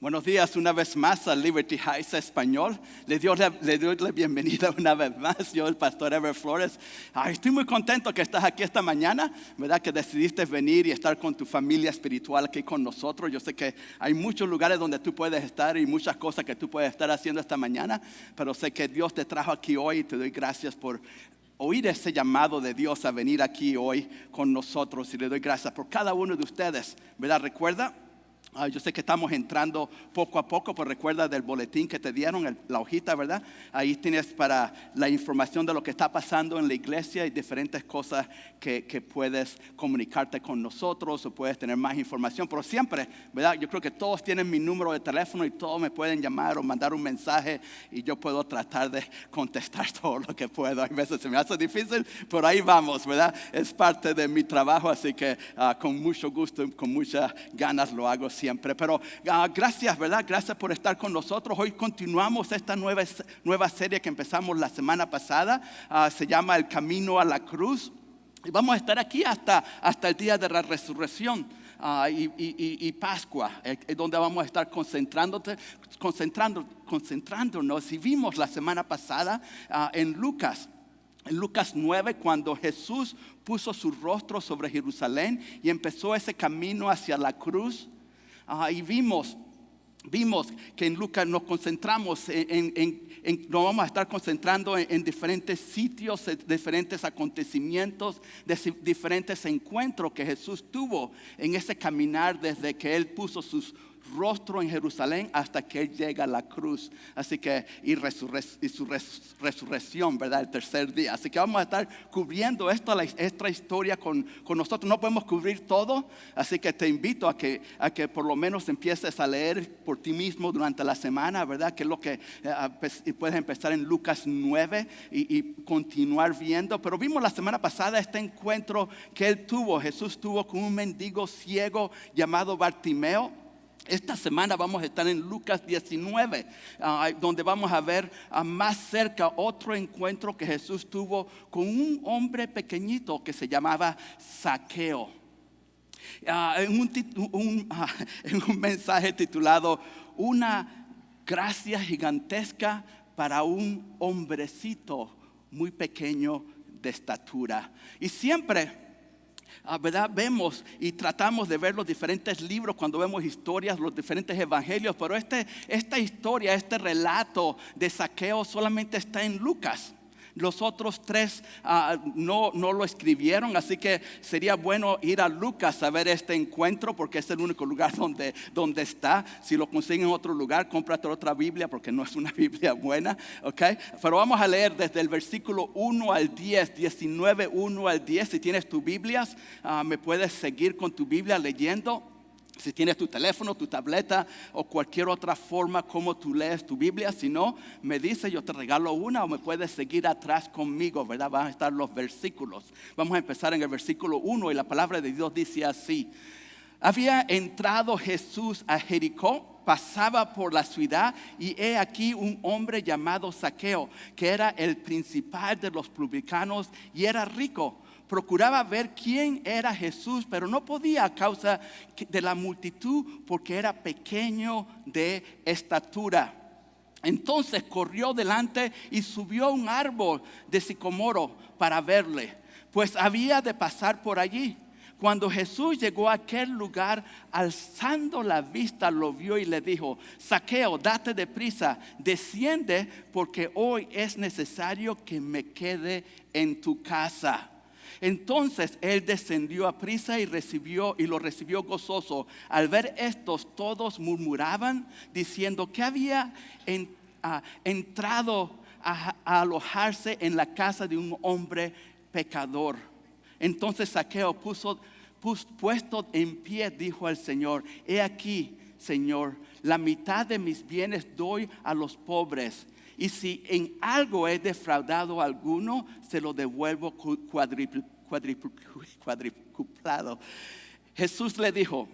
Buenos días una vez más a Liberty Heights Español. Le doy la bienvenida una vez más. Yo, el pastor Ever Flores. Estoy muy contento que estás aquí esta mañana, ¿verdad? Que decidiste venir y estar con tu familia espiritual aquí con nosotros. Yo sé que hay muchos lugares donde tú puedes estar y muchas cosas que tú puedes estar haciendo esta mañana, pero sé que Dios te trajo aquí hoy y te doy gracias por oír ese llamado de Dios a venir aquí hoy con nosotros. Y le doy gracias por cada uno de ustedes, ¿verdad? Recuerda. Yo sé que estamos entrando poco a poco, pero recuerda del boletín que te dieron, la hojita, ¿verdad? Ahí tienes para la información de lo que está pasando en la iglesia y diferentes cosas que puedes comunicarte con nosotros o puedes tener más información. Pero siempre, ¿verdad? Yo creo que todos tienen mi número de teléfono y todos me pueden llamar o mandar un mensaje y yo puedo tratar de contestar todo lo que puedo. Hay veces se me hace difícil, pero ahí vamos, ¿verdad? Es parte de mi trabajo, así que con mucho gusto y con muchas ganas lo hago siempre, pero gracias, ¿verdad? Gracias por estar con nosotros. Hoy continuamos esta nueva serie que empezamos la semana pasada. Se llama El Camino a la Cruz. Y vamos a estar aquí hasta el día de la resurrección y Pascua, donde vamos a estar concentrándonos. Y vimos la semana pasada en Lucas 9, cuando Jesús puso su rostro sobre Jerusalén y empezó ese camino hacia la cruz. Y vimos que en Lucas nos concentramos nos vamos a estar concentrando en diferentes sitios, diferentes acontecimientos, diferentes encuentros que Jesús tuvo en ese caminar desde que Él puso su rostro en Jerusalén hasta que Él llega a la cruz. Así que, y su resurrección, ¿verdad? El tercer día. Así que vamos a estar cubriendo esta historia con nosotros. No podemos cubrir todo, así que te invito a que por lo menos empieces a leer por ti mismo durante la semana, ¿verdad? Que es lo que puedes empezar en Lucas 9 y continuar viendo. Pero vimos la semana pasada este encuentro que Jesús tuvo con un mendigo ciego llamado Bartimeo. Esta semana vamos a estar en Lucas 19, donde vamos a ver más cerca otro encuentro que Jesús tuvo con un hombre pequeñito que se llamaba Zaqueo. En un mensaje titulado Una gracia gigantesca para un hombrecito muy pequeño de estatura. Y siempre, ¿verdad? Vemos y tratamos de ver los diferentes libros cuando vemos historias, los diferentes evangelios, pero esta historia, este relato de Zaqueo solamente está en Lucas. Los otros tres no lo escribieron, así que sería bueno ir a Lucas a ver este encuentro porque es el único lugar donde está. Si lo consiguen en otro lugar, cómprate otra Biblia porque no es una Biblia buena, ¿ok? Pero vamos a leer desde el versículo 1 al 10, 19, 1 al 10. Si tienes tu Biblia, me puedes seguir con tu Biblia leyendo. Si tienes tu teléfono, tu tableta o cualquier otra forma como tú lees tu Biblia, si no, me dice, yo te regalo una o me puedes seguir atrás conmigo, ¿verdad? Van a estar los versículos. Vamos a empezar en el versículo 1 y la palabra de Dios dice así. Había entrado Jesús a Jericó, pasaba por la ciudad y he aquí un hombre llamado Zaqueo, que era el principal de los publicanos y era rico. Procuraba ver quién era Jesús, pero no podía a causa de la multitud porque era pequeño de estatura. Entonces corrió delante y subió a un árbol de sicomoro para verle, pues había de pasar por allí. Cuando Jesús llegó a aquel lugar, alzando la vista lo vio y le dijo: Zaqueo, date deprisa, desciende porque hoy es necesario que me quede en tu casa. Entonces él descendió a prisa y lo recibió gozoso. Al ver estos, todos murmuraban diciendo que había entrado a alojarse en la casa de un hombre pecador. Entonces Zaqueo puesto en pie dijo al Señor: He aquí, Señor, la mitad de mis bienes doy a los pobres. Y si en algo he defraudado a alguno, se lo devuelvo cuadruplado. Jesús le dijo: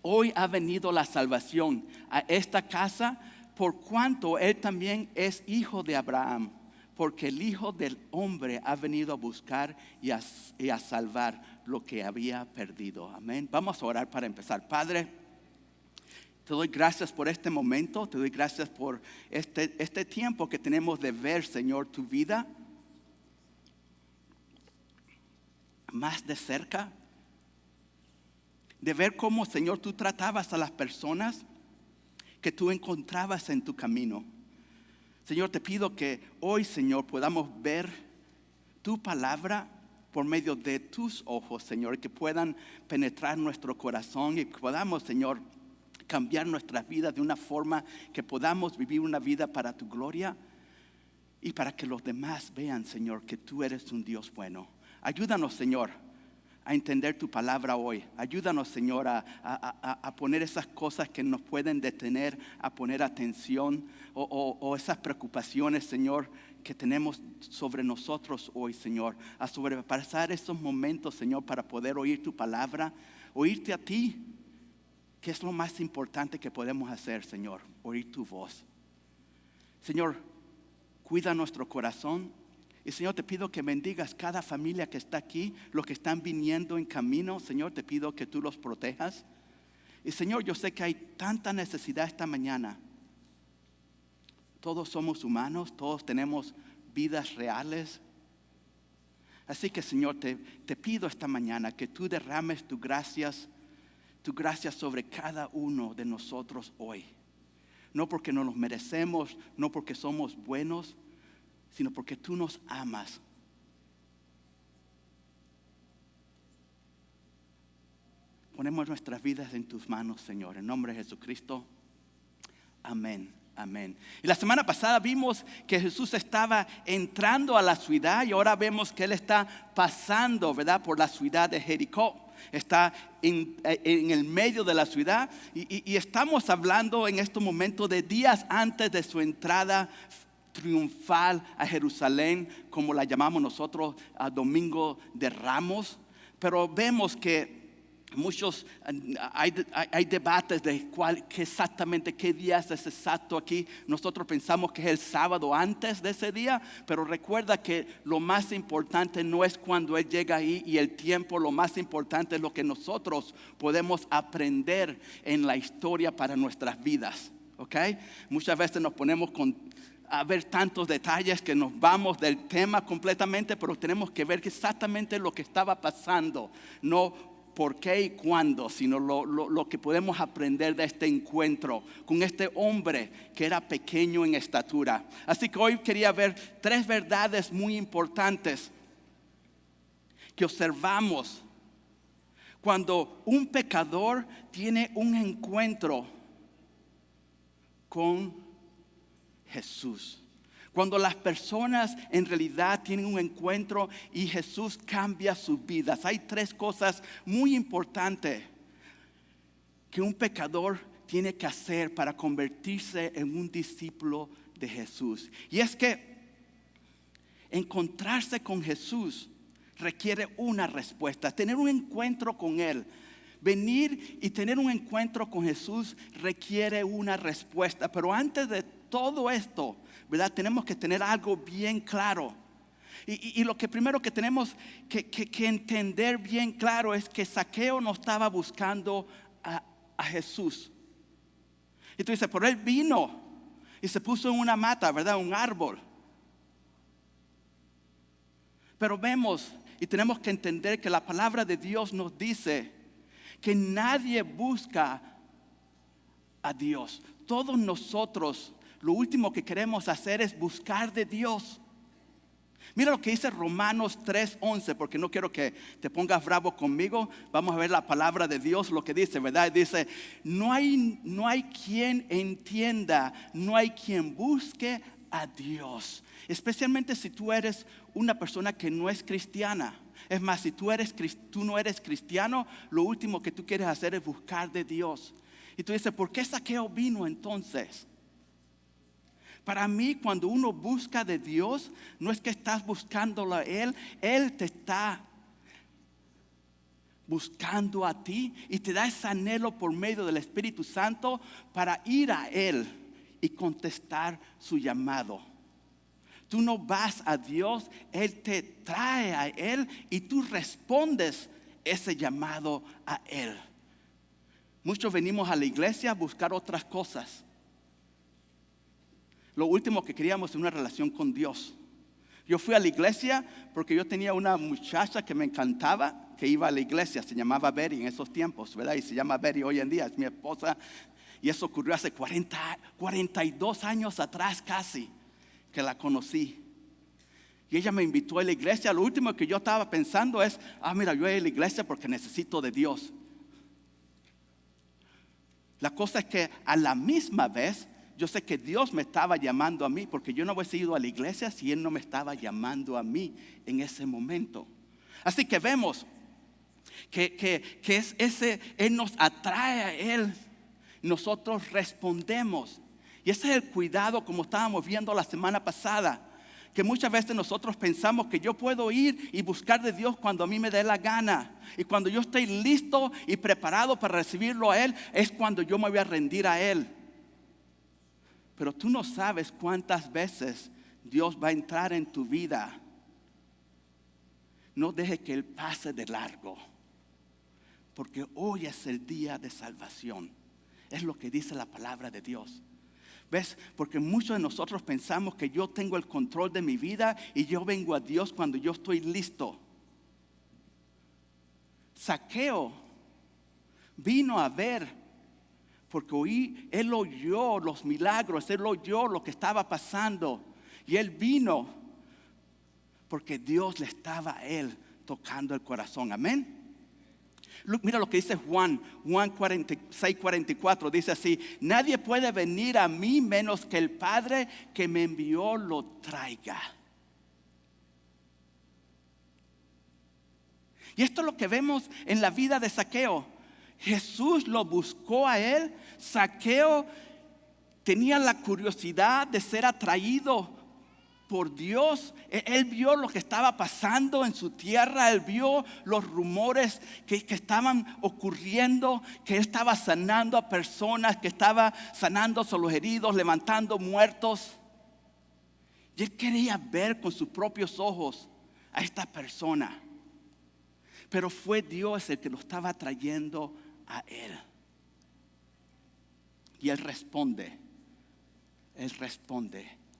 Hoy ha venido la salvación a esta casa, por cuanto él también es hijo de Abraham. Porque el Hijo del Hombre ha venido a buscar y a salvar lo que había perdido. Amén. Vamos a orar para empezar. Padre, Te doy gracias por este momento, te doy gracias por este tiempo que tenemos de ver, Señor, tu vida más de cerca, de ver cómo, Señor, tú tratabas a las personas que tú encontrabas en tu camino. Señor, te pido que hoy, Señor, podamos ver tu palabra por medio de tus ojos, Señor, que puedan penetrar nuestro corazón y que podamos, Señor, cambiar nuestras vidas de una forma que podamos vivir una vida para tu gloria y para que los demás vean, Señor, que tú eres un Dios bueno. Ayúdanos, Señor, a entender tu palabra hoy. Ayúdanos, Señor, a poner esas cosas que nos pueden detener, a poner atención o esas preocupaciones, Señor, que tenemos sobre nosotros hoy, Señor. A sobrepasar esos momentos, Señor, para poder oír tu palabra, oírte a ti, que es lo más importante que podemos hacer, Señor, oír tu voz. Señor, cuida nuestro corazón. Y Señor, te pido que bendigas cada familia que está aquí, los que están viniendo en camino. Señor, te pido que tú los protejas. Y Señor, yo sé que hay tanta necesidad esta mañana. Todos somos humanos, todos tenemos vidas reales. Así que, Señor, te pido esta mañana que tú derrames tu gracia sobre cada uno de nosotros hoy. No porque no los merecemos, no porque somos buenos, sino porque tú nos amas. Ponemos nuestras vidas en tus manos, Señor, en nombre de Jesucristo. Amén, amén. Y la semana pasada vimos que Jesús estaba entrando a la ciudad y ahora vemos que Él está pasando, ¿verdad?, por la ciudad de Jericó. Está en el medio de la ciudad y estamos hablando en este momento de días antes de su entrada triunfal a Jerusalén, como la llamamos nosotros, a Domingo de Ramos. Pero vemos que hay debates de qué día es exacto aquí. Nosotros pensamos que es el sábado antes de ese día, pero recuerda que lo más importante no es cuando Él llega ahí y el tiempo. Lo más importante es lo que nosotros podemos aprender en la historia para nuestras vidas, ¿ok? Muchas veces nos ponemos a ver tantos detalles que nos vamos del tema completamente, pero tenemos que ver exactamente lo que estaba pasando, no por qué y cuándo, sino lo que podemos aprender de este encuentro con este hombre que era pequeño en estatura. Así que hoy quería ver 3 verdades muy importantes que observamos cuando un pecador tiene un encuentro con Jesús. Cuando las personas en realidad tienen un encuentro y Jesús cambia sus vidas. Hay 3 cosas muy importantes que un pecador tiene que hacer para convertirse en un discípulo de Jesús. Y es que encontrarse con Jesús requiere una respuesta. Tener un encuentro con Él, venir y tener un encuentro con Jesús requiere una respuesta. Pero antes de todo esto, ¿verdad?, tenemos que tener algo bien claro. Y lo que primero que tenemos que entender bien claro es que Zaqueo no estaba buscando a Jesús. Y tú dices, pero él vino y se puso en una mata, ¿verdad?, un árbol. Pero vemos y tenemos que entender que la palabra de Dios nos dice que nadie busca a Dios. Todos nosotros lo último que queremos hacer es buscar de Dios. Mira lo que dice Romanos 3:11, porque no quiero que te pongas bravo conmigo. Vamos a ver la palabra de Dios, lo que dice, ¿verdad? Dice, no hay quien entienda, no hay quien busque a Dios. Especialmente si tú eres una persona que no es cristiana. Es más, si tú no eres cristiano, lo último que tú quieres hacer es buscar de Dios. Y tú dices, ¿por qué Zaqueo vino entonces? Para mí, cuando uno busca de Dios, no es que estás buscándolo a Él. Él te está buscando a ti y te da ese anhelo por medio del Espíritu Santo para ir a Él y contestar su llamado. Tú no vas a Dios, Él te trae a Él y tú respondes ese llamado a Él. Muchos venimos a la iglesia a buscar otras cosas. Lo último que queríamos es una relación con Dios. Yo fui a la iglesia porque yo tenía una muchacha que me encantaba, que iba a la iglesia, se llamaba Betty en esos tiempos, ¿verdad? Y se llama Betty hoy en día, es mi esposa. Y eso ocurrió hace 42 años atrás casi, que la conocí. Y ella me invitó a la iglesia. Lo último que yo estaba pensando es, mira, yo voy a la iglesia porque necesito de Dios. La cosa es que a la misma vez, yo sé que Dios me estaba llamando a mí, porque yo no hubiese ido a la iglesia si Él no me estaba llamando a mí en ese momento. Así que vemos que Él nos atrae a Él, nosotros respondemos. Y ese es el cuidado, como estábamos viendo la semana pasada, que muchas veces nosotros pensamos que yo puedo ir y buscar de Dios cuando a mí me dé la gana. Y cuando yo estoy listo y preparado para recibirlo a Él, es cuando yo me voy a rendir a Él. Pero tú no sabes cuántas veces Dios va a entrar en tu vida. No deje que Él pase de largo, porque hoy es el día de salvación. Es lo que dice la palabra de Dios. ¿Ves? Porque muchos de nosotros pensamos que yo tengo el control de mi vida y yo vengo a Dios cuando yo estoy listo. Zaqueo vino a ver, porque él oyó los milagros, él oyó lo que estaba pasando. Y él vino porque Dios le estaba a él tocando el corazón. Amén. Mira lo que dice Juan 6:44, dice así: nadie puede venir a mí menos que el Padre que me envió lo traiga. Y esto es lo que vemos en la vida de Zaqueo. Jesús lo buscó a él. Zaqueo tenía la curiosidad de ser atraído por Dios. Él vio lo que estaba pasando en su tierra. Él vio los rumores que estaban ocurriendo, que él estaba sanando a personas, que estaba sanando a los heridos, levantando muertos. Y él quería ver con sus propios ojos a esta persona. Pero fue Dios el que lo estaba trayendo a él. Y él responde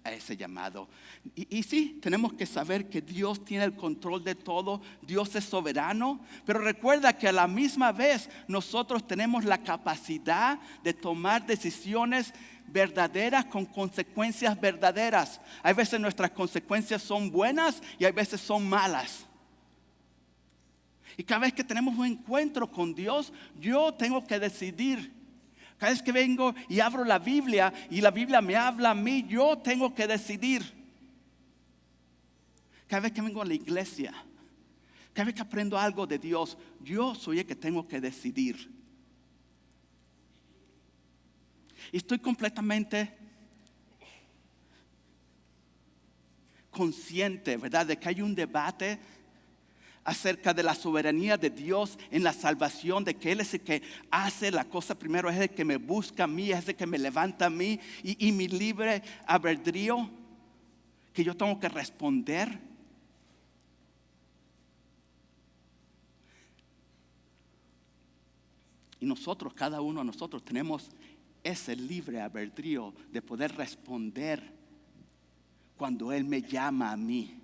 a ese llamado. Y sí, tenemos que saber que Dios tiene el control de todo. Dios es soberano. Pero recuerda que a la misma vez nosotros tenemos la capacidad de tomar decisiones verdaderas con consecuencias verdaderas. Hay veces nuestras consecuencias son buenas y hay veces son malas. Y cada vez que tenemos un encuentro con Dios, yo tengo que decidir. Cada vez que vengo y abro la Biblia y la Biblia me habla a mí, yo tengo que decidir. Cada vez que vengo a la iglesia, cada vez que aprendo algo de Dios, yo soy el que tengo que decidir. Y estoy completamente consciente, ¿verdad?, de que hay un debate acerca de la soberanía de Dios en la salvación, de que Él es el que hace la cosa primero, es el que me busca a mí, es el que me levanta a mí, y mi libre albedrío, que yo tengo que responder. Y nosotros, cada uno de nosotros, tenemos ese libre albedrío de poder responder cuando Él me llama a mí.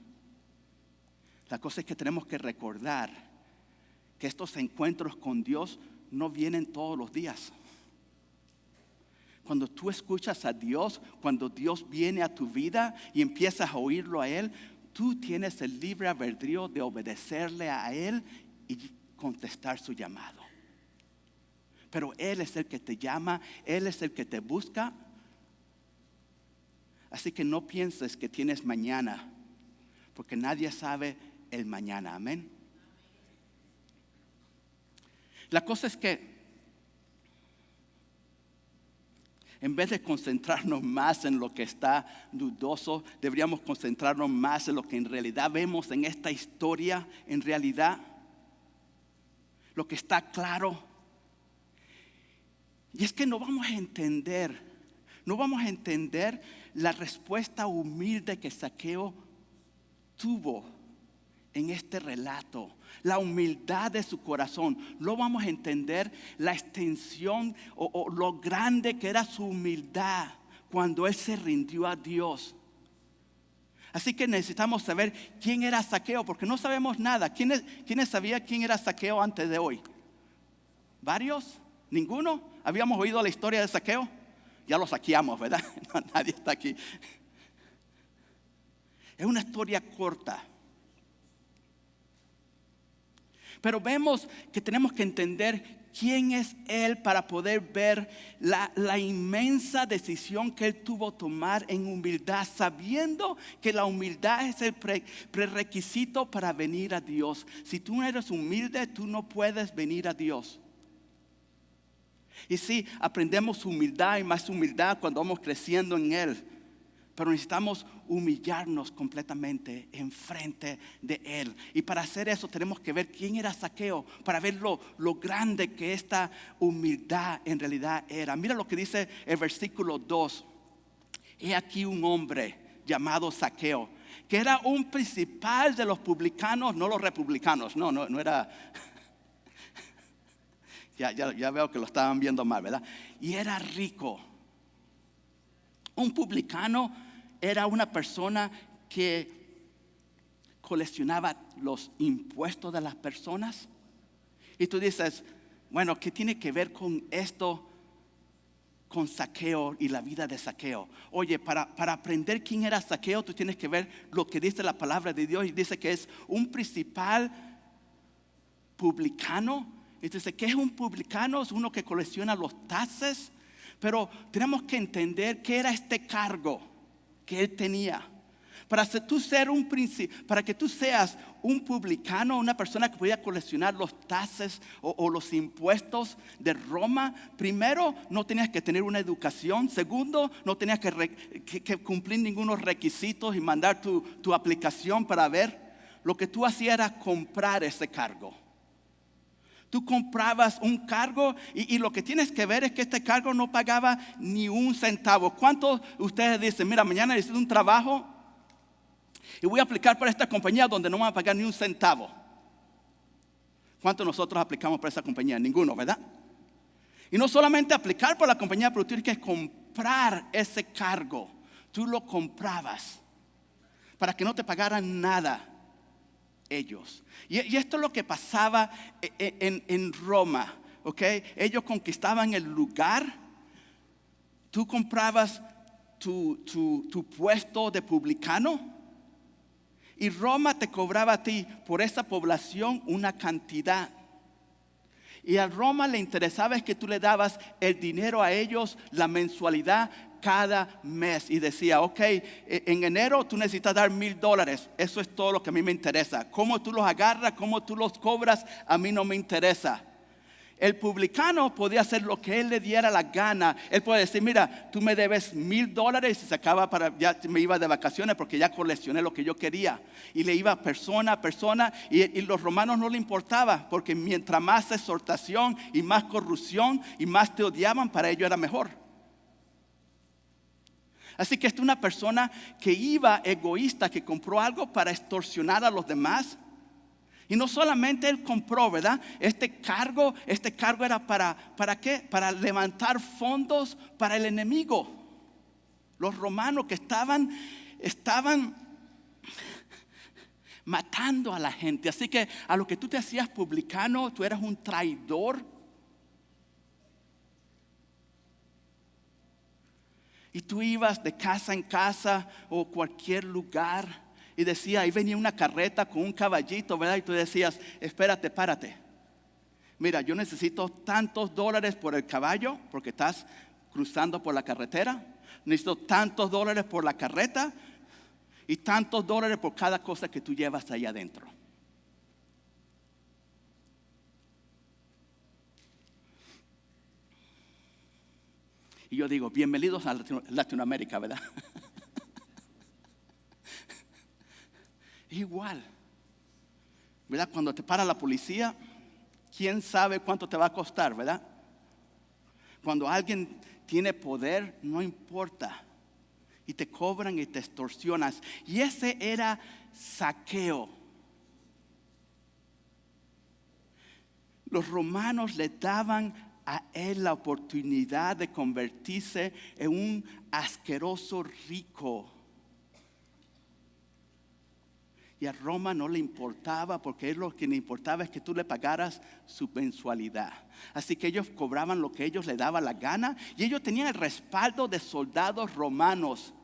La cosa es que tenemos que recordar que estos encuentros con Dios no vienen todos los días. Cuando tú escuchas a Dios, cuando Dios viene a tu vida y empiezas a oírlo a Él, tú tienes el libre albedrío de obedecerle a Él y contestar su llamado. Pero Él es el que te llama, Él es el que te busca. Así que no pienses que tienes mañana, porque nadie sabe el mañana. Amén. La cosa es que en vez de concentrarnos más en lo que está dudoso, deberíamos concentrarnos más en lo que en realidad vemos en esta historia. En realidad, lo que está claro. Y es que no vamos a entender la respuesta humilde que Zaqueo tuvo en este relato, la humildad de su corazón, no vamos a entender la extensión o lo grande que era su humildad cuando él se rindió a Dios. Así que necesitamos saber quién era Zaqueo, porque no sabemos nada. ¿Quiénes sabían quién era Zaqueo antes de hoy? ¿Varios? ¿Ninguno? ¿Habíamos oído la historia de Zaqueo? Ya lo saqueamos, ¿verdad? No, nadie está aquí. Es una historia corta. Pero vemos que tenemos que entender quién es Él para poder ver la inmensa decisión que Él tuvo que tomar en humildad, sabiendo que la humildad es el prerequisito para venir a Dios. Si tú no eres humilde, tú no puedes venir a Dios. Y sí, aprendemos humildad y más humildad cuando vamos creciendo en Él. Pero necesitamos humillarnos completamente enfrente de Él. Y para hacer eso tenemos que ver quién era Zaqueo, para ver lo grande que esta humildad en realidad era. Mira lo que dice el versículo 2. He aquí un hombre llamado Zaqueo, que era un principal de los publicanos, no los republicanos. No era. Ya veo que lo estaban viendo mal, ¿verdad? Y era rico. Un publicano era una persona que coleccionaba los impuestos de las personas. Y tú dices, bueno, ¿qué tiene que ver con esto, con Zaqueo y la vida de Zaqueo? Oye, para aprender quién era Zaqueo, tú tienes que ver lo que dice la palabra de Dios. Y dice que es un principal publicano. Entonces, ¿qué es un publicano? Es uno que colecciona los taxes. Pero tenemos que entender qué era este cargo que él tenía. Para que tú seas un publicano, una persona que podía coleccionar los taxes o los impuestos de Roma, primero no tenías que tener una educación. Segundo, no tenías que cumplir ningunos requisitos y mandar tu aplicación para ver. Lo que tú hacías era comprar ese cargo. Tú comprabas un cargo y lo que tienes que ver es que este cargo no pagaba ni un centavo. ¿Cuántos de ustedes dicen, mira, mañana necesito un trabajo y voy a aplicar para esta compañía donde no me van a pagar ni un centavo? ¿Cuántos de nosotros aplicamos para esa compañía? Ninguno, ¿verdad? Y no solamente aplicar por la compañía, pero tú tienes que comprar ese cargo. Tú lo comprabas para que no te pagaran nada ellos. Y esto es lo que pasaba en Roma, ¿ok? Ellos conquistaban el lugar. Tú comprabas tu puesto de publicano y Roma te cobraba a ti por esa población una cantidad. Y a Roma le interesaba es que tú le dabas el dinero a ellos, la mensualidad cada mes. Y decía, ok, en enero tú necesitas dar $1,000. Eso es todo lo que a mí me interesa. Cómo tú los agarras, cómo tú los cobras, a mí no me interesa. El publicano podía hacer lo que él le diera la gana. Él puede decir, mira, tú me debes $1,000 y se acaba ya me iba de vacaciones porque ya coleccioné lo que yo quería. Y le iba persona a persona y los romanos no le importaba porque mientras más exhortación y más corrupción y más te odiaban, para ellos era mejor. Así que esta es una persona que iba egoísta, que compró algo para extorsionar a los demás. Y no solamente él compró, ¿verdad? Este cargo era ¿para qué? Para levantar fondos para el enemigo. Los romanos que estaban matando a la gente. Así que a lo que tú te hacías publicano, tú eras un traidor. Y tú ibas de casa en casa o cualquier lugar. Y decía, ahí venía una carreta con un caballito, ¿verdad? Y tú decías, espérate, párate. Mira, yo necesito tantos dólares por el caballo, porque estás cruzando por la carretera. Necesito tantos dólares por la carreta y tantos dólares por cada cosa que tú llevas ahí adentro. Y yo digo, bienvenidos a Latinoamérica, ¿verdad? Igual, ¿verdad? Cuando te para la policía, ¿quién sabe cuánto te va a costar, verdad? Cuando alguien tiene poder, no importa. Y te cobran y te extorsionas. Y ese era Zaqueo. los romanos le daban a él la oportunidad de convertirse en un asqueroso rico. Y a Roma no le importaba, porque a él lo que le importaba es que tú le pagaras su mensualidad. Así que ellos cobraban lo que ellos le daba la gana, y ellos tenían el respaldo de soldados romanos.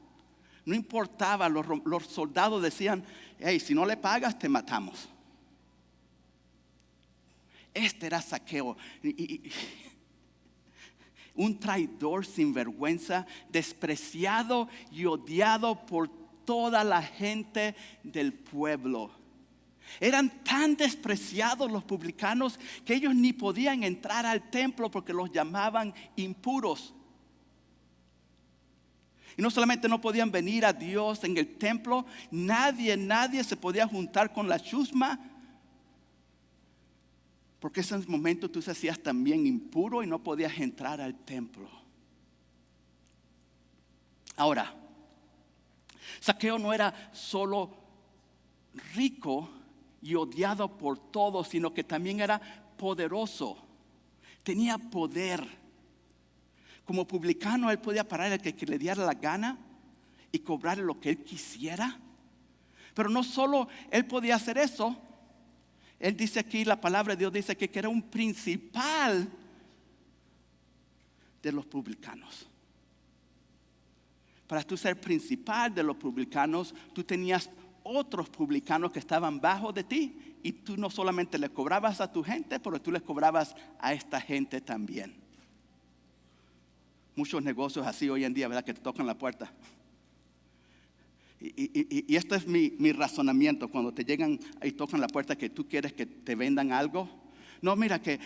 No importaba, los soldados decían: hey, si no le pagas te matamos. Este era Zaqueo, un traidor sin vergüenza, despreciado y odiado por toda la gente del pueblo. Eran tan despreciados los publicanos que ellos ni podían entrar al templo porque los llamaban impuros. Y no solamente no podían venir a Dios en el templo, nadie se podía juntar con la chusma, porque en ese momento tú te hacías también impuro y no podías entrar al templo. Ahora, Zaqueo no era solo rico y odiado por todos, sino que también era poderoso. Tenía poder. Como publicano, él podía parar al que le diera la gana y cobrarle lo que él quisiera. Pero no solo él podía hacer eso. Él dice aquí, la palabra de Dios dice que era un principal de los publicanos. Para tú ser principal de los publicanos, tú tenías otros publicanos que estaban bajo de ti, y tú no solamente le cobrabas a tu gente, pero tú les cobrabas a esta gente también. Muchos negocios así hoy en día, ¿verdad? Que te tocan la puerta. Y esto es mi razonamiento cuando te llegan y tocan la puerta, que tú quieres que te vendan algo. No, mira que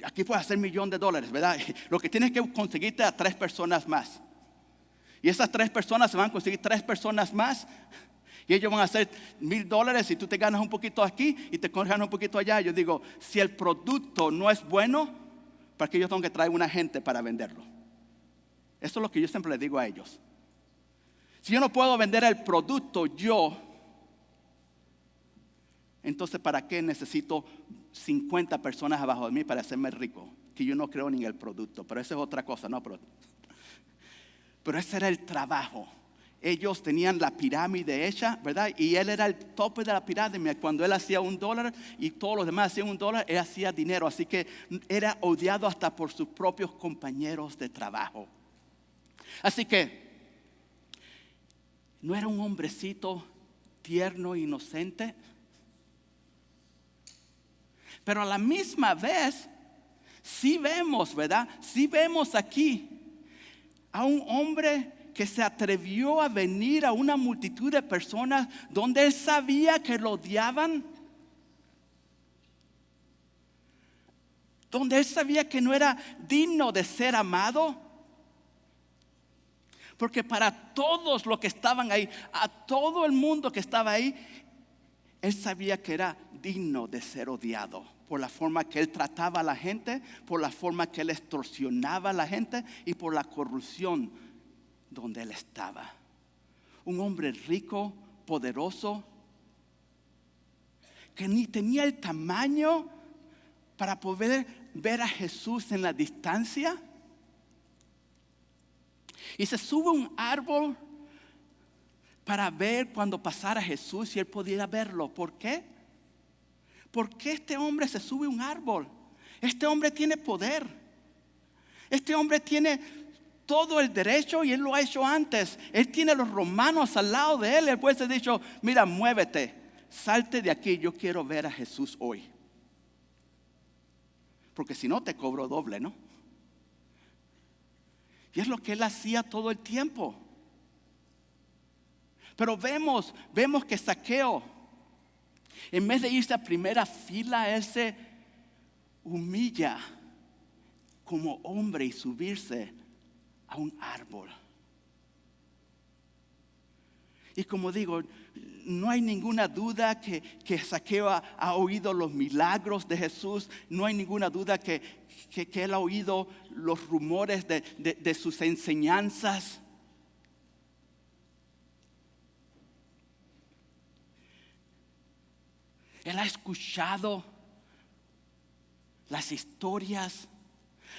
aquí puedes hacer $1,000,000, ¿verdad? Lo que tienes que conseguirte a 3 personas más. Y esas 3 personas se van a conseguir 3 personas más. Y ellos van a hacer $1,000 y tú te ganas un poquito aquí y te ganas un poquito allá. Yo digo, si el producto no es bueno, ¿para qué yo tengo que traer una gente para venderlo? Eso es lo que yo siempre les digo a ellos. Si yo no puedo vender el producto yo, entonces ¿para qué necesito 50 personas abajo de mí para hacerme rico? Que yo no creo ni en el producto, pero eso es otra cosa, ¿no? Pero ese era el trabajo. Ellos tenían la pirámide hecha, ¿verdad? Y él era el tope de la pirámide. Cuando él hacía $1 y todos los demás hacían $1, él hacía dinero. Así que era odiado hasta por sus propios compañeros de trabajo. Así que no era un hombrecito tierno e inocente, pero a la misma vez sí vemos, ¿verdad? Sí vemos aquí a un hombre que se atrevió a venir a una multitud de personas donde él sabía que lo odiaban, donde él sabía que no era digno de ser amado. Porque para todos los que estaban ahí, a todo el mundo que estaba ahí, él sabía que era digno de ser odiado por la forma que él trataba a la gente, por la forma que él extorsionaba a la gente y por la corrupción donde él estaba. Un hombre rico, poderoso, que ni tenía el tamaño para poder ver a Jesús en la distancia. Y se sube a un árbol para ver cuando pasara Jesús y él pudiera verlo. ¿Por qué? ¿Por qué este hombre se sube a un árbol? Este hombre tiene poder. Este hombre tiene todo el derecho y él lo ha hecho antes. Él tiene a los romanos al lado de él. Él puede haber dicho, mira, muévete, salte de aquí, yo quiero ver a Jesús hoy. Porque si no te cobro doble, ¿no? Y es lo que él hacía todo el tiempo. Pero vemos que Zaqueo, en vez de irse a primera fila, él se humilla como hombre y subirse a un árbol. Y como digo, no hay ninguna duda que Zaqueo ha oído los milagros de Jesús. No hay ninguna duda que él ha oído los rumores de sus enseñanzas. Él ha escuchado las historias,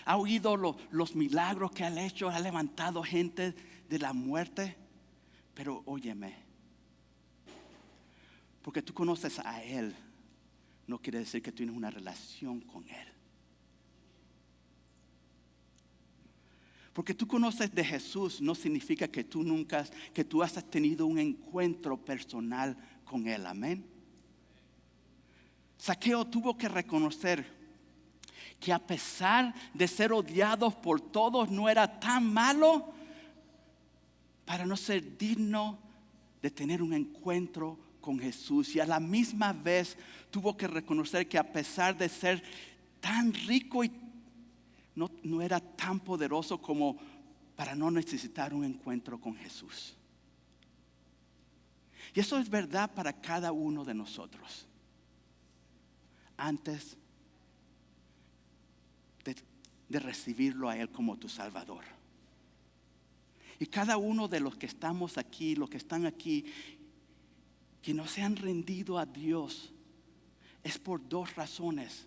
ha oído los milagros que ha hecho, ha levantado gente de la muerte. Pero óyeme, porque tú conoces a Él, no quiere decir que tienes una relación con Él. Porque tú conoces de Jesús no significa que tú has tenido un encuentro personal con Él. Amén. Zaqueo tuvo que reconocer que a pesar de ser odiado por todos, no era tan malo para no ser digno de tener un encuentro con Jesús. Y a la misma vez tuvo que reconocer que a pesar de ser tan rico y no era tan poderoso como para no necesitar un encuentro con Jesús. Y eso es verdad para cada uno de nosotros. Antes de recibirlo a Él como tu Salvador. Y cada uno de los que estamos aquí, los que están aquí, que no se han rendido a Dios, es por dos razones.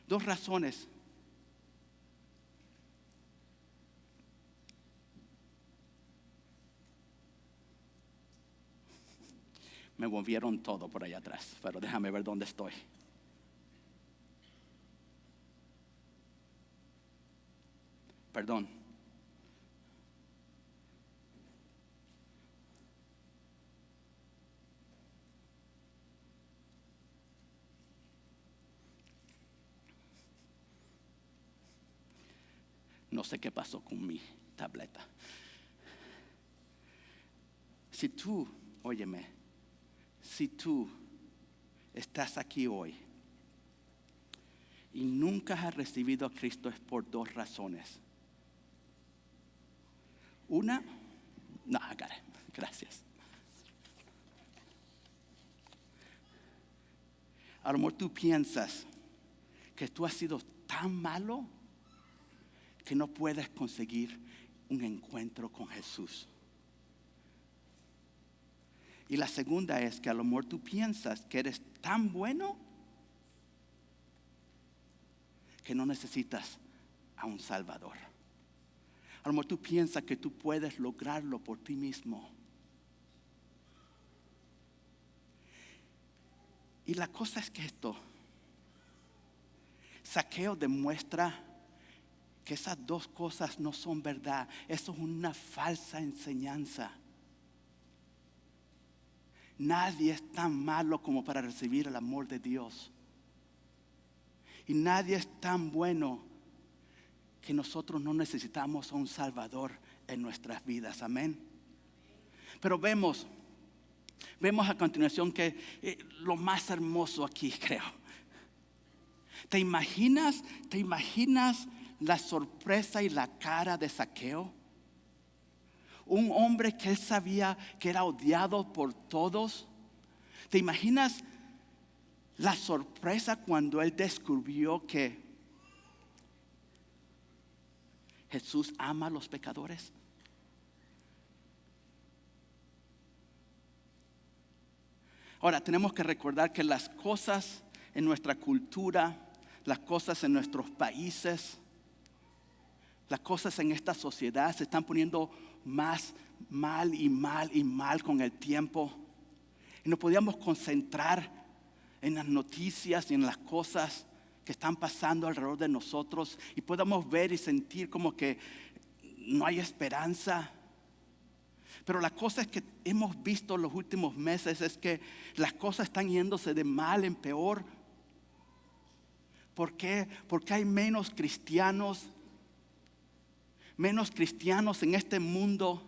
Dos razones. Me movieron todo por allá atrás, pero déjame ver dónde estoy. Perdón. No sé qué pasó con mi tableta. Si tú, óyeme, si tú estás aquí hoy y nunca has recibido a Cristo, es por dos razones. Una, no, I got it. Gracias. A lo mejor tú piensas que tú has sido tan malo que no puedes conseguir un encuentro con Jesús. Y la segunda es que a lo mejor tú piensas que eres tan bueno que no necesitas a un Salvador. A lo mejor tú piensas que tú puedes lograrlo por ti mismo. Y la cosa es que Zaqueo demuestra que esas dos cosas no son verdad. Eso es una falsa enseñanza. Nadie es tan malo como para recibir el amor de Dios. Y nadie es tan bueno que nosotros no necesitamos a un Salvador en nuestras vidas. Amén. Pero vemos a continuación que lo más hermoso aquí, creo. ¿Te imaginas la sorpresa y la cara de Zaqueo? Un hombre que él sabía que era odiado por todos. ¿Te imaginas la sorpresa cuando él descubrió que Jesús ama a los pecadores? Ahora tenemos que recordar que las cosas en nuestra cultura, las cosas en nuestros países, las cosas en esta sociedad se están poniendo más mal y mal con el tiempo. Y nos podíamos concentrar en las noticias y en las cosas que están pasando alrededor de nosotros y podemos ver y sentir como que no hay esperanza. Pero la cosa es que hemos visto en los últimos meses es que las cosas están yéndose de mal en peor. ¿Por qué? Porque hay menos cristianos en este mundo,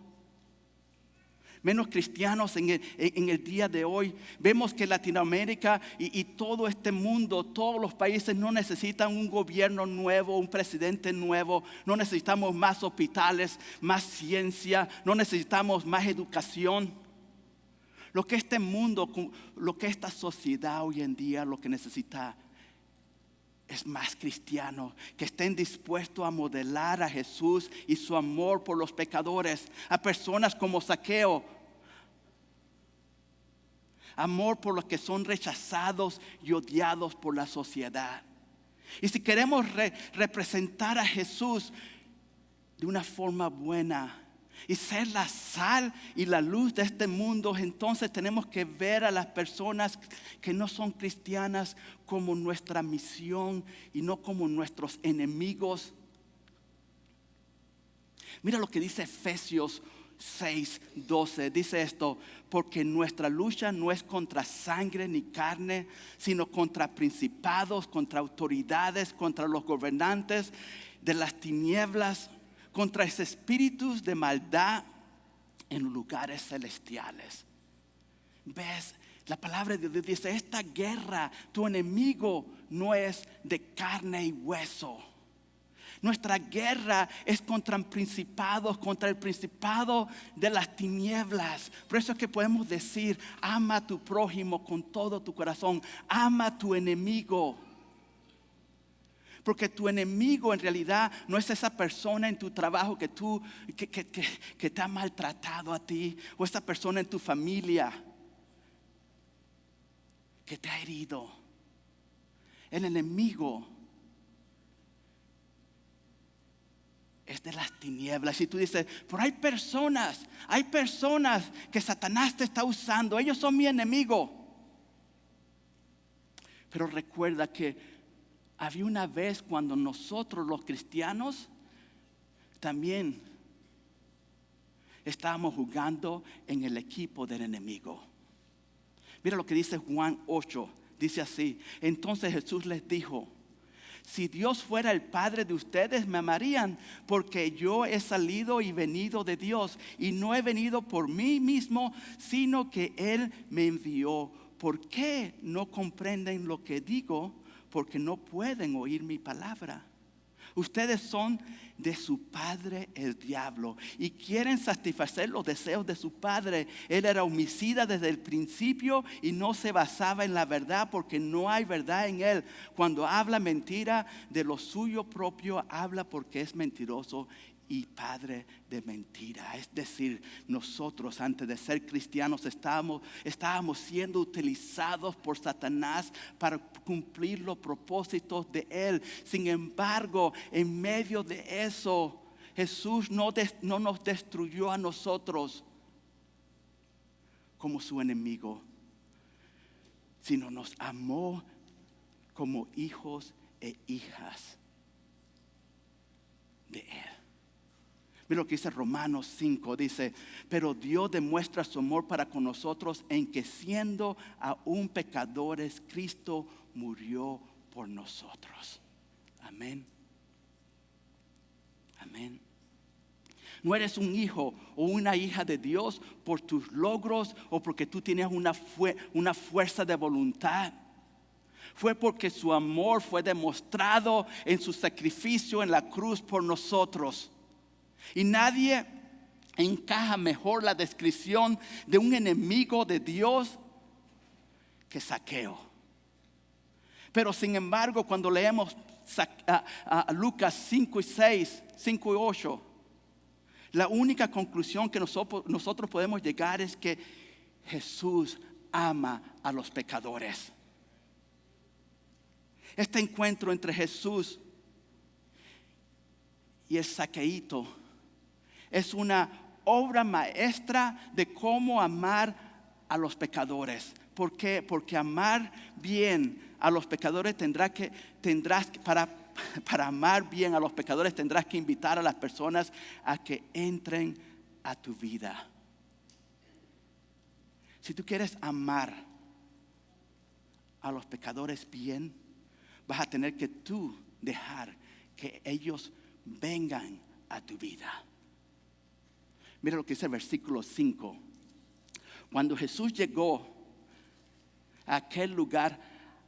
menos cristianos en el día de hoy. Vemos que Latinoamérica y todo este mundo, todos los países no necesitan un gobierno nuevo, un presidente nuevo. No necesitamos más hospitales, más ciencia, no necesitamos más educación. Lo que este mundo, lo que esta sociedad hoy en día, lo que necesita es más cristianos que estén dispuestos a modelar a Jesús y su amor por los pecadores, a personas como Zaqueo, amor por los que son rechazados y odiados por la sociedad. Y si queremos representar a Jesús de una forma buena y ser la sal y la luz de este mundo, entonces tenemos que ver a las personas que no son cristianas como nuestra misión y no como nuestros enemigos. Mira lo que dice Efesios 6:12. Dice esto: porque nuestra lucha no es contra sangre ni carne, sino contra principados, contra autoridades, contra los gobernantes de las tinieblas, contra esos espíritus de maldad en lugares celestiales. ¿Ves? La palabra de Dios dice: esta guerra, tu enemigo no es de carne y hueso. Nuestra guerra es contra principados, contra el principado de las tinieblas. Por eso es que podemos decir: ama a tu prójimo con todo tu corazón, ama a tu enemigo. Porque tu enemigo en realidad no es esa persona en tu trabajo que te ha maltratado a ti, o esa persona en tu familia que te ha herido. El enemigo es de las tinieblas. Y tú dices: pero hay personas que Satanás te está usando, ellos son mi enemigo. Pero recuerda que había una vez cuando nosotros los cristianos también estábamos jugando en el equipo del enemigo. Mira lo que dice Juan 8. Dice así: entonces Jesús les dijo: si Dios fuera el Padre de ustedes, me amarían, porque yo he salido y venido de Dios, y no he venido por mí mismo, sino que Él me envió. ¿Por qué no comprenden lo que digo? Porque no pueden oír mi palabra. Ustedes son de su padre el diablo y quieren satisfacer los deseos de su padre. Él era homicida desde el principio y no se basaba en la verdad, porque no hay verdad en él. Cuando habla mentira, de lo suyo propio habla, porque es mentiroso y padre de mentira. Es decir, nosotros antes de ser cristianos estábamos siendo utilizados por Satanás para cumplir los propósitos de él. Sin embargo, en medio de eso, Jesús no nos destruyó a nosotros como su enemigo, sino nos amó como hijos e hijas de él. Mira lo que dice Romanos 5, dice: pero Dios demuestra su amor para con nosotros en que, siendo aún pecadores, Cristo murió por nosotros. Amén. Amén. No eres un hijo o una hija de Dios por tus logros o porque tú tienes una fuerza de voluntad. Fue porque su amor fue demostrado en su sacrificio en la cruz por nosotros. Y nadie encaja mejor la descripción de un enemigo de Dios que Zaqueo. Pero sin embargo, cuando leemos a Lucas 5 y 6, 5 y 8, la única conclusión que nosotros podemos llegar es que Jesús ama a los pecadores. Este encuentro entre Jesús y el Zaqueíto es una obra maestra de cómo amar a los pecadores. ¿Por qué? Porque amar bien a los pecadores para amar bien a los pecadores tendrás que invitar a las personas a que entren a tu vida. Si tú quieres amar a los pecadores bien, vas a tener que tú dejar que ellos vengan a tu vida. Mira lo que dice el versículo 5. Cuando Jesús llegó a aquel lugar,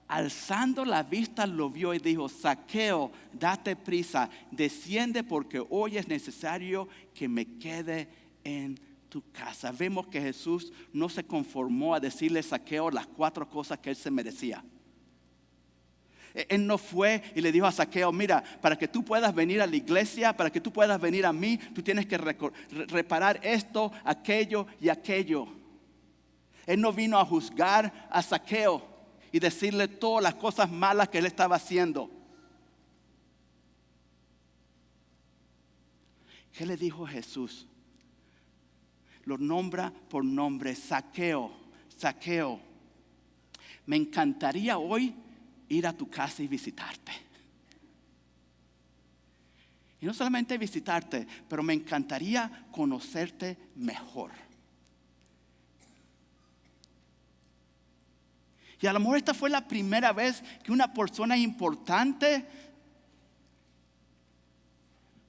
alzando la vista lo vio y dijo: Zaqueo, date prisa, desciende, porque hoy es necesario que me quede en tu casa. Vemos que Jesús no se conformó a decirle a Zaqueo las 4 cosas que él se merecía. Él no fue y le dijo a Zaqueo: mira, para que tú puedas venir a la iglesia, para que tú puedas venir a mí, tú tienes que reparar esto, aquello y aquello. Él no vino a juzgar a Zaqueo y decirle todas las cosas malas que él estaba haciendo. ¿Qué le dijo Jesús? Lo nombra por nombre: Zaqueo, Zaqueo, me encantaría hoy ir a tu casa y visitarte. Y no solamente visitarte, pero me encantaría conocerte mejor. Y a lo mejor esta fue la primera vez que una persona importante,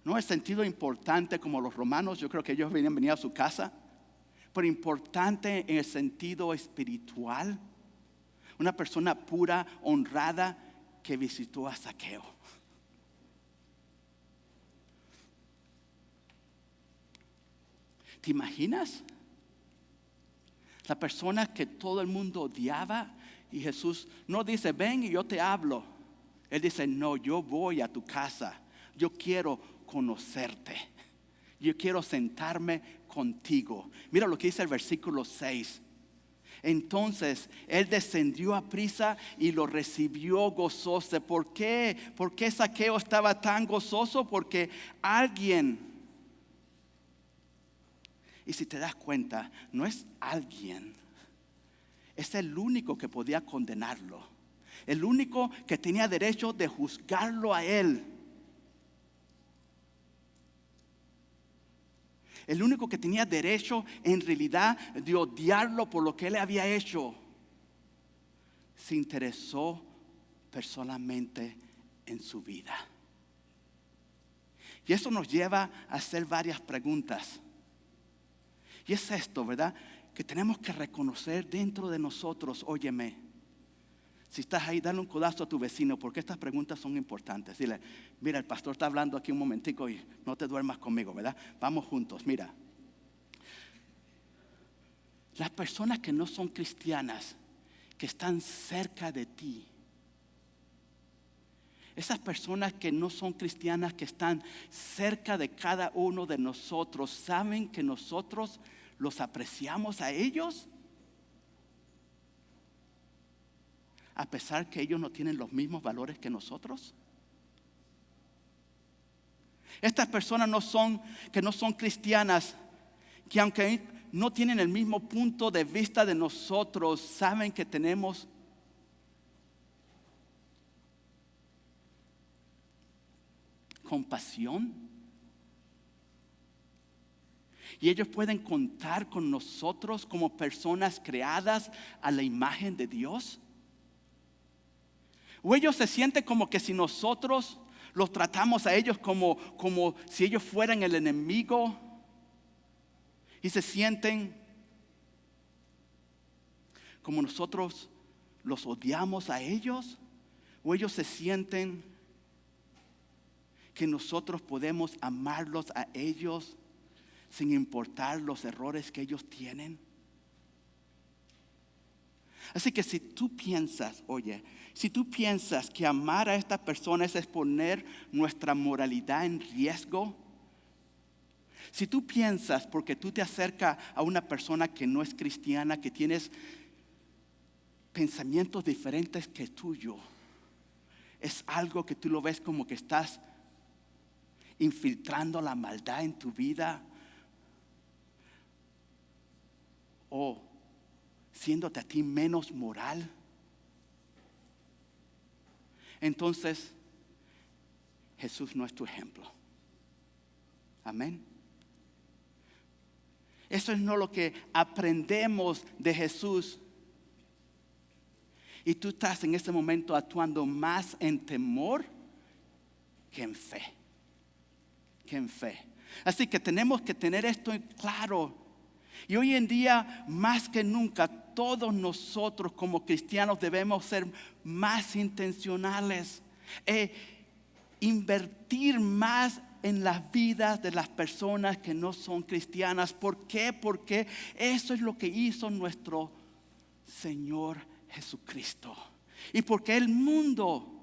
no en el sentido importante como los romanos, yo creo que ellos venían a su casa, pero importante en el sentido espiritual, una persona pura, honrada, que visitó a Zaqueo. ¿Te imaginas? La persona que todo el mundo odiaba, y Jesús no dice: ven y yo te hablo. Él dice: no, yo voy a tu casa. Yo quiero conocerte. Yo quiero sentarme contigo. Mira lo que dice el versículo 6. Entonces él descendió a prisa y lo recibió gozoso. ¿Por qué? ¿Por qué Zaqueo estaba tan gozoso? Porque alguien, y si te das cuenta, no es alguien, es el único que podía condenarlo, el único que tenía derecho de juzgarlo a él, el único que tenía derecho en realidad de odiarlo por lo que él había hecho. Se interesó personalmente en su vida. Y eso nos lleva a hacer varias preguntas. Y es esto, ¿verdad? Que tenemos que reconocer dentro de nosotros. Óyeme, si estás ahí, dale un codazo a tu vecino, porque estas preguntas son importantes. Dile: mira, el pastor está hablando aquí un momentico y no te duermas conmigo, ¿verdad? Vamos juntos. Mira, las personas que no son cristianas, que están cerca de ti, esas personas que no son cristianas, que están cerca de cada uno de nosotros, ¿saben que nosotros los apreciamos a ellos? A pesar que ellos no tienen los mismos valores que nosotros. Estas personas que no son cristianas, que aunque no tienen el mismo punto de vista de nosotros, saben que tenemos compasión. Y ellos pueden contar con nosotros como personas creadas a la imagen de Dios. O ellos se sienten como que si nosotros los tratamos a ellos como si ellos fueran el enemigo, y se sienten como nosotros los odiamos a ellos. O ellos se sienten que nosotros podemos amarlos a ellos sin importar los errores que ellos tienen. Así que si tú piensas, si tú piensas que amar a esta persona es poner nuestra moralidad en riesgo, si tú piensas, porque tú te acercas a una persona que no es cristiana, que tienes pensamientos diferentes que tuyo, es algo que tú lo ves como que estás infiltrando la maldad en tu vida, o siéndote a ti menos moral, entonces Jesús no es tu ejemplo. Amén. Eso es no lo que aprendemos de Jesús. Y tú estás en este momento actuando más en temor que en fe. Así que tenemos que tener esto claro. Y hoy en día, más que nunca, todos nosotros como cristianos debemos ser más intencionales, invertir más en las vidas de las personas que no son cristianas. ¿Por qué? Porque eso es lo que hizo nuestro Señor Jesucristo. Y porque el mundo,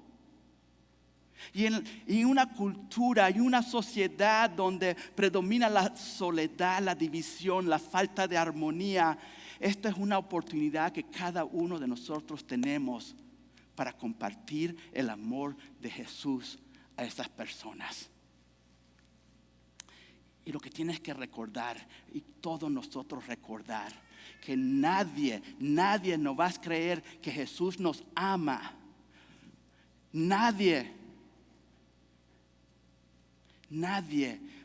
y en una cultura y una sociedad donde predomina la soledad, la división, la falta de armonía, esta es una oportunidad que cada uno de nosotros tenemos para compartir el amor de Jesús a esas personas. Y lo que tienes que recordar, y todos nosotros recordar, que nadie nos va a creer que Jesús nos ama. Nadie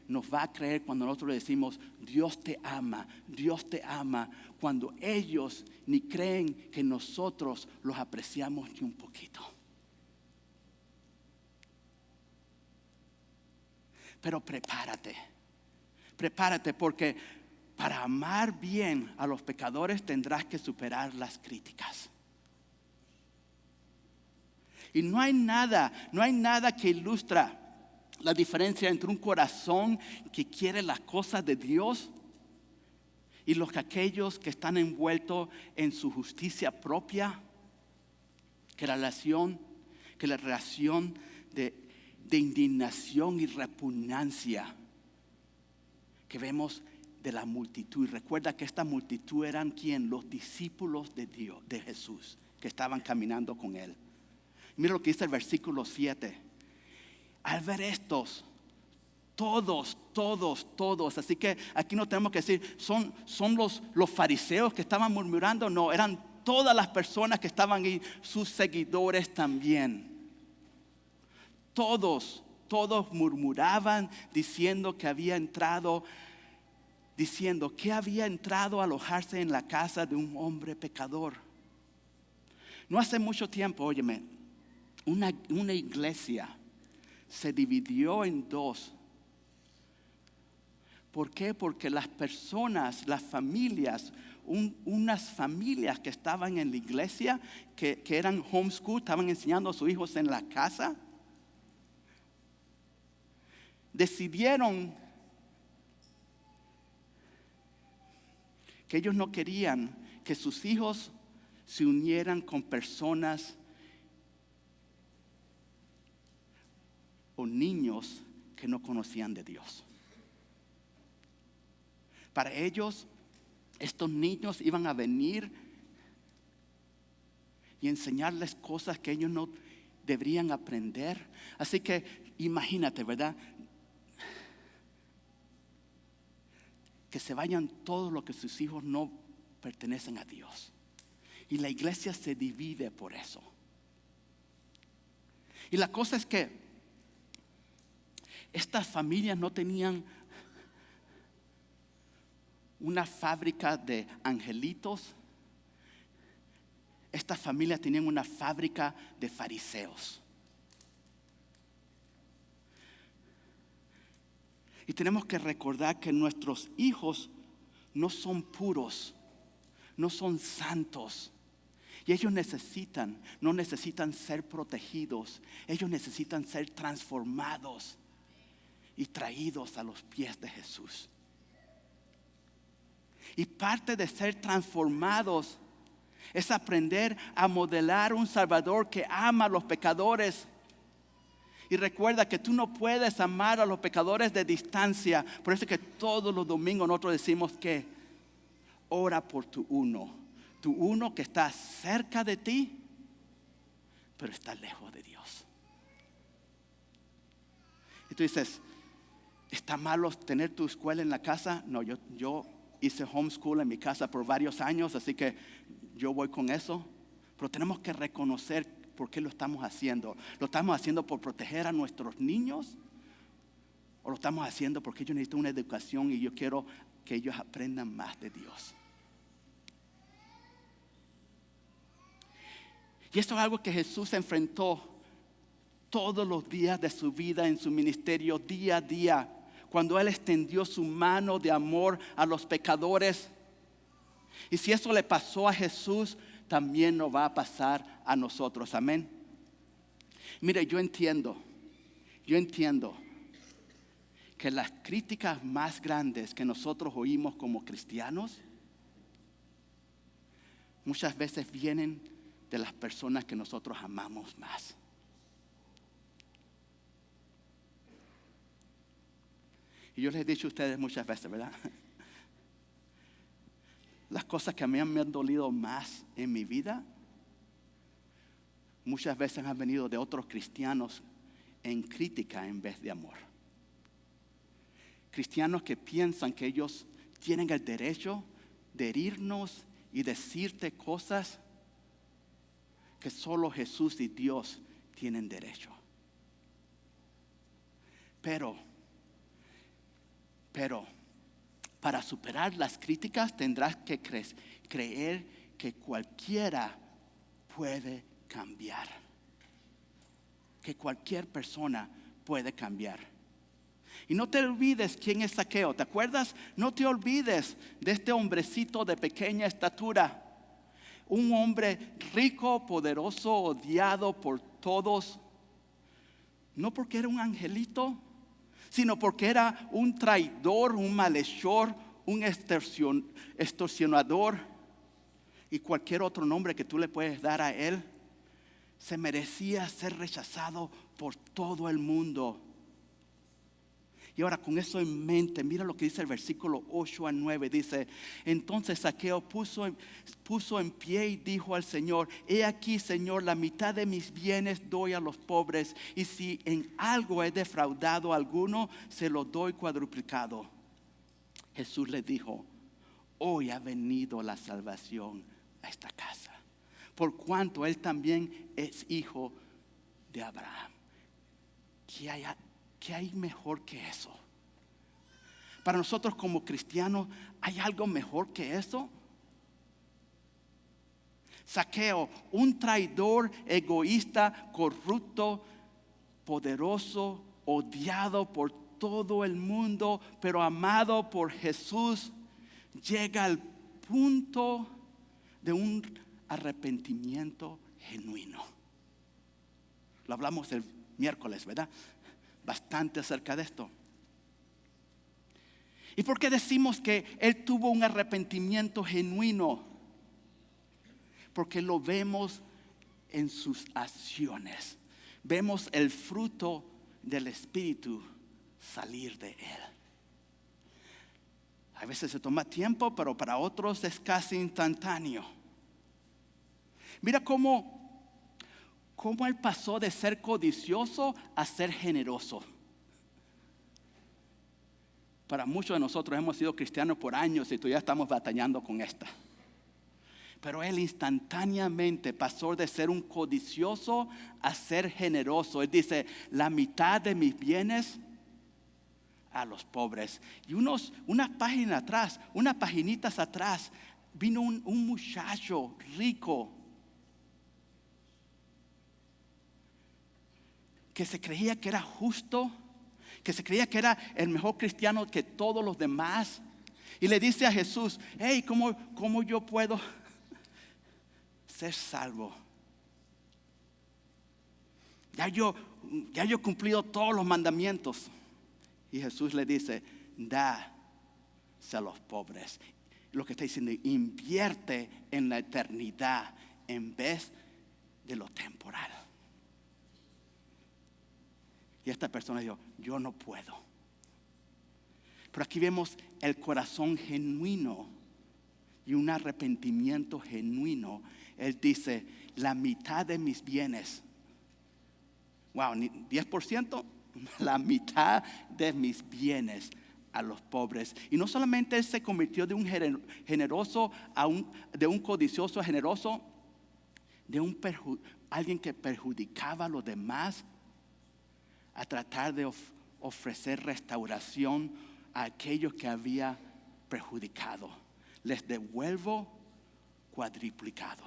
nos va a creer cuando nosotros le decimos, Dios te ama, cuando ellos ni creen que nosotros los apreciamos ni un poquito. Pero prepárate porque para amar bien a los pecadores tendrás que superar las críticas. Y no hay nada que ilustra la diferencia entre un corazón que quiere las cosas de Dios y aquellos que están envueltos en su justicia propia, que la reacción de indignación y repugnancia que vemos de la multitud. Y recuerda que esta multitud eran los discípulos de Dios, de Jesús, que estaban caminando con él. Mira lo que dice el versículo 7. Al ver estos, todos, así que aquí no tenemos que decir, son los fariseos que estaban murmurando, no, eran todas las personas que estaban ahí, sus seguidores también. Todos murmuraban diciendo que había entrado a alojarse en la casa de un hombre pecador. No hace mucho tiempo, óyeme, una iglesia se dividió en dos. ¿Por qué? Porque las personas, las familias, unas familias que estaban en la iglesia, que eran homeschool, estaban enseñando a sus hijos en la casa, decidieron que ellos no querían que sus hijos se unieran con personas o niños que no conocían de Dios. Para ellos, estos niños iban a venir y enseñarles cosas que ellos no deberían aprender. Así que imagínate, ¿verdad? Que se vayan todos los que sus hijos no pertenecen a Dios. Y la iglesia se divide por eso. Y la cosa es que estas familias no tenían una fábrica de angelitos. Estas familias tenían una fábrica de fariseos. Y tenemos que recordar que nuestros hijos no son puros, no son santos. Y ellos no necesitan ser protegidos. Ellos necesitan ser transformados y traídos a los pies de Jesús. Y parte de ser transformados es aprender a modelar un Salvador que ama a los pecadores. Y recuerda que tú no puedes amar a los pecadores de distancia. Por eso es que todos los domingos nosotros decimos que ora por tu uno que está cerca de ti, pero está lejos de Dios. Y tú dices, ¿está malo tener tu escuela en la casa? No, yo hice homeschool en mi casa por varios años, así que yo voy con eso. Pero tenemos que reconocer por qué lo estamos haciendo. ¿Lo estamos haciendo por proteger a nuestros niños? ¿O lo estamos haciendo porque ellos necesitan una educación y yo quiero que ellos aprendan más de Dios? Y esto es algo que Jesús enfrentó todos los días de su vida en su ministerio, día a día, cuando Él extendió su mano de amor a los pecadores. Y si eso le pasó a Jesús, también nos va a pasar a nosotros. Amén. Mire, yo entiendo que las críticas más grandes que nosotros oímos como cristianos muchas veces vienen de las personas que nosotros amamos más. Y yo les he dicho a ustedes muchas veces, ¿verdad? Las cosas que a mí me han dolido más en mi vida, muchas veces han venido de otros cristianos en crítica en vez de amor. cristianos que piensan que ellos tienen el derecho de herirnos y decirte cosas que solo Jesús y Dios tienen derecho. Pero, para superar las críticas tendrás que creer que cualquiera puede cambiar. Que cualquier persona puede cambiar. Y no te olvides quién es Zaqueo. ¿Te acuerdas? No te olvides de este hombrecito de pequeña estatura. Un hombre rico, poderoso, odiado por todos. No porque era un angelito, sino porque era un traidor, un malhechor, un extorsionador y cualquier otro nombre que tú le puedes dar a él. Se merecía ser rechazado por todo el mundo. Y ahora con eso en mente, mira lo que dice el versículo 8 a 9. Dice, entonces Zaqueo puso en pie y dijo al Señor: he aquí, Señor, la mitad de mis bienes doy a los pobres, y si en algo he defraudado a alguno, se lo doy cuadruplicado. Jesús le dijo: hoy ha venido la salvación a esta casa, por cuanto él también es hijo de Abraham. ¿Qué hay mejor que eso? Para nosotros como cristianos, ¿hay algo mejor que eso? Zaqueo, un traidor, egoísta, corrupto, poderoso, odiado por todo el mundo, pero amado por Jesús, llega al punto de un arrepentimiento genuino. Lo hablamos el miércoles, ¿verdad? Bastante acerca de esto. ¿Y por qué decimos que él tuvo un arrepentimiento genuino? Porque lo vemos en sus acciones. Vemos el fruto del Espíritu salir de él. A veces se toma tiempo, pero para otros es casi instantáneo. Mira cómo él pasó de ser codicioso a ser generoso. Para muchos de nosotros hemos sido cristianos por años y todavía estamos batallando con esta. Pero él instantáneamente pasó de ser un codicioso a ser generoso. Él dice: la mitad de mis bienes a los pobres. Y unas paginitas atrás, vino un muchacho rico que se creía que era justo, que se creía que era el mejor cristiano que todos los demás, y le dice a Jesús: hey, ¿cómo yo puedo ser salvo? Ya yo he cumplido todos los mandamientos. Y Jesús le dice: dase a los pobres. Lo que está diciendo: invierte en la eternidad en vez de lo temporal. Y esta persona dijo: yo no puedo. Pero aquí vemos el corazón genuino y un arrepentimiento genuino. Él dice: la mitad de mis bienes. Wow, 10%, la mitad de mis bienes a los pobres. Y no solamente él se convirtió de un generoso de un codicioso a generoso, de alguien que perjudicaba a los demás, a tratar de ofrecer restauración a aquellos que había perjudicado. Les devuelvo cuadriplicado.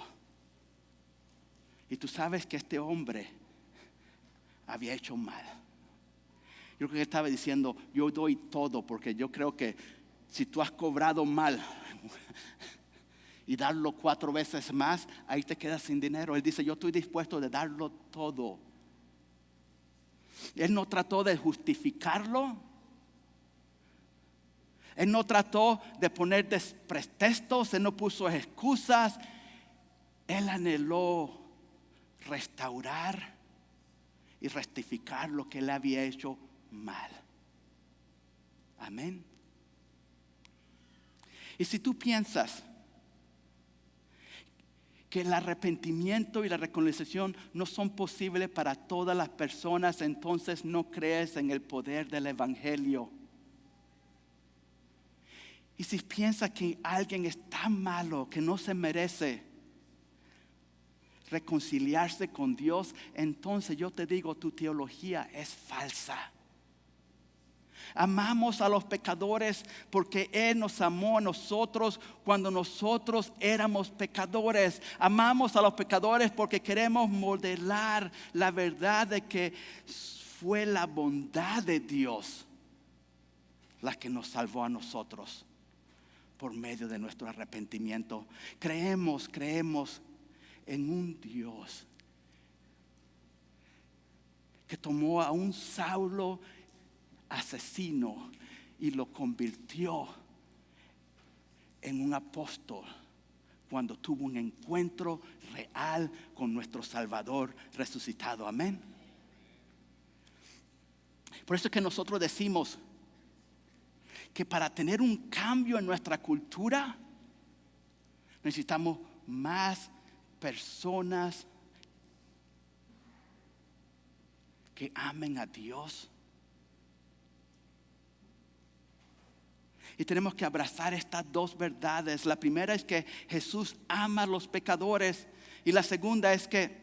Y tú sabes que este hombre había hecho mal. Yo creo que estaba diciendo: yo doy todo, porque yo creo que si tú has cobrado mal y darlo 4 veces más, ahí te quedas sin dinero. Él dice: yo estoy dispuesto de darlo todo. Él no trató de justificarlo. Él no trató de poner pretextos. Él no puso excusas. Él anheló restaurar y rectificar lo que él había hecho mal. Amén. Y si tú piensas que el arrepentimiento y la reconciliación no son posibles para todas las personas, entonces no crees en el poder del evangelio. Y si piensa que alguien es tan malo que no se merece reconciliarse con Dios, entonces yo te digo, tu teología es falsa. Amamos a los pecadores porque Él nos amó a nosotros cuando nosotros éramos pecadores. Amamos a los pecadores porque queremos modelar la verdad de que fue la bondad de Dios la que nos salvó a nosotros por medio de nuestro arrepentimiento. Creemos en un Dios que tomó a un Saulo asesino y lo convirtió en un apóstol cuando tuvo un encuentro real con nuestro Salvador resucitado. Amén. Por eso es que nosotros decimos que para tener un cambio en nuestra cultura necesitamos más personas que amen a Dios. Y tenemos que abrazar estas dos verdades. La primera es que Jesús ama a los pecadores. Y la segunda es que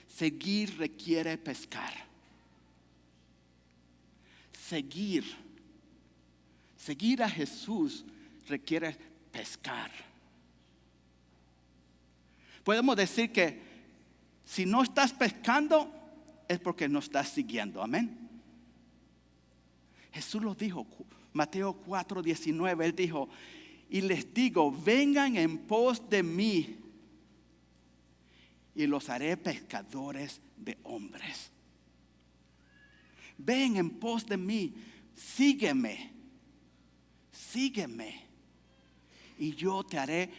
seguir requiere pescar. Seguir a Jesús requiere pescar. Podemos decir que si no estás pescando es porque no estás siguiendo. Amén. Jesús lo dijo. Mateo 4:19, Él dijo, y les digo, vengan en pos de mí y los haré pescadores de hombres. Ven en pos de mí, sígueme y yo te haré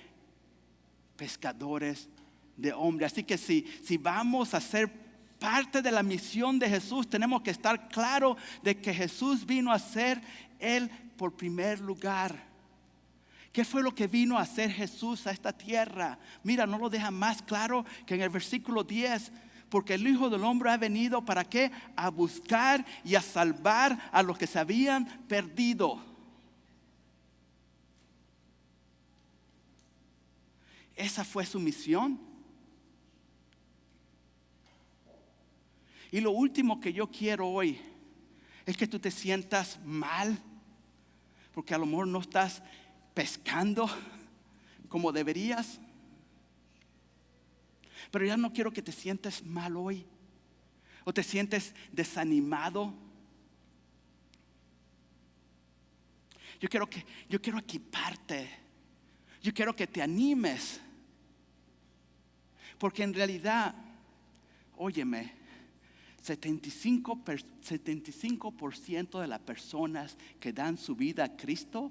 pescadores de hombres. Así que si vamos a ser parte de la misión de Jesús, tenemos que estar claro de que Jesús vino a ser Él por primer lugar. ¿Qué fue lo que vino a hacer Jesús a esta tierra? Mira, no lo deja más claro que en el versículo 10. Porque el Hijo del Hombre ha venido ¿para qué? A buscar y a salvar a los que se habían perdido. Esa fue su misión. Y lo último que yo quiero hoy es que tú te sientas mal, porque a lo mejor no estás pescando como deberías. Pero ya no quiero que te sientes mal hoy o te sientes desanimado. Yo quiero equiparte. Yo quiero que te animes. Porque en realidad, óyeme, 75% de las personas que dan su vida a Cristo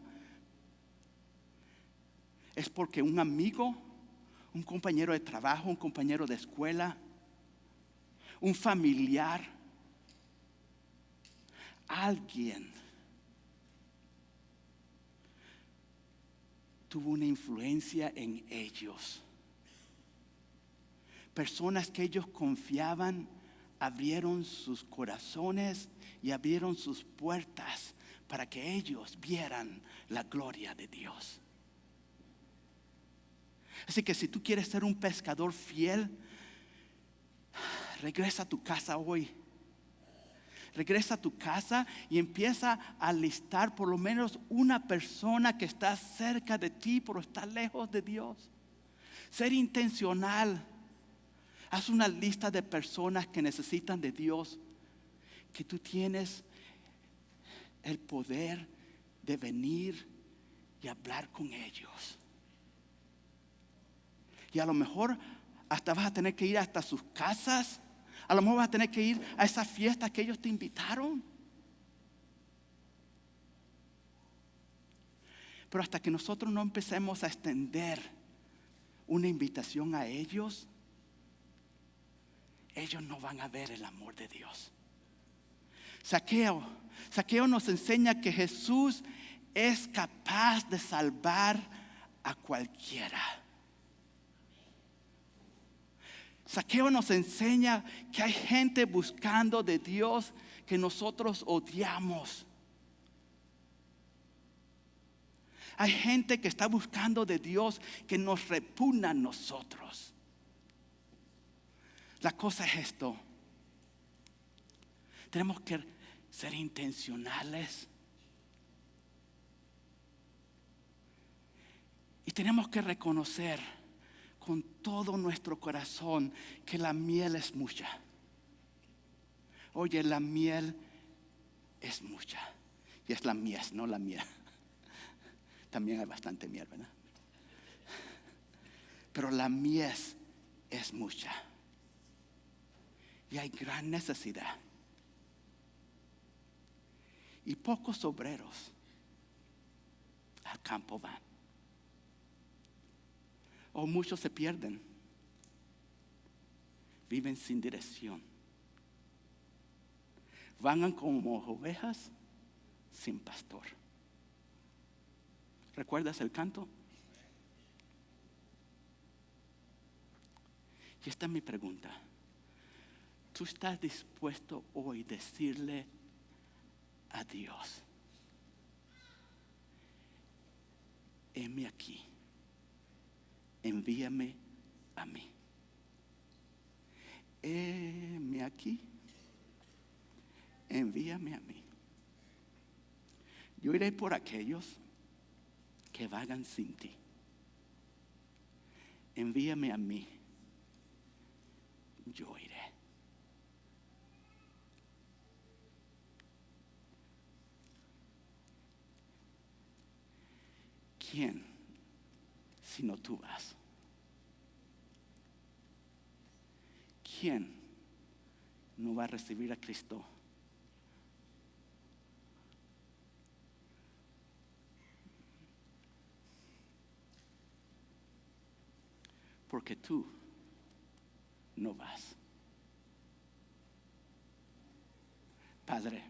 es porque un amigo, un compañero de trabajo, un compañero de escuela, un familiar, alguien tuvo una influencia en ellos. Personas que ellos confiaban abrieron sus corazones y abrieron sus puertas para que ellos vieran la gloria de Dios. Así que si tú quieres ser un pescador fiel, regresa a tu casa hoy. Regresa a tu casa y empieza a listar por lo menos una persona que está cerca de ti, pero está lejos de Dios. Ser intencional. Haz una lista de personas que necesitan de Dios, que tú tienes el poder de venir y hablar con ellos. Y a lo mejor hasta vas a tener que ir hasta sus casas. A lo mejor vas a tener que ir a esa fiesta que ellos te invitaron. Pero hasta que nosotros no empecemos a extender una invitación a ellos, ellos no van a ver el amor de Dios. Zaqueo nos enseña que Jesús es capaz de salvar a cualquiera. Zaqueo nos enseña que hay gente buscando de Dios que nosotros odiamos. Hay gente que está buscando de Dios que nos repugna a nosotros. La cosa es esto. Tenemos que ser intencionales. Y tenemos que reconocer con todo nuestro corazón que la miel es mucha. Oye, la miel es mucha. Y es la mies, no la miel. También hay bastante miel, ¿verdad? Pero la mies es mucha. Y hay gran necesidad. Y pocos obreros al campo van. O muchos se pierden. Viven sin dirección. Van como ovejas sin pastor. ¿Recuerdas el canto? Y esta es mi pregunta. ¿Tú estás dispuesto hoy a decirle a Dios: heme aquí, envíame a mí? Heme aquí, envíame a mí. Yo iré por aquellos que vagan sin ti. Envíame a mí, yo iré. ¿Quién si no tú vas? ¿Quién no va a recibir a Cristo? Porque tú no vas. Padre,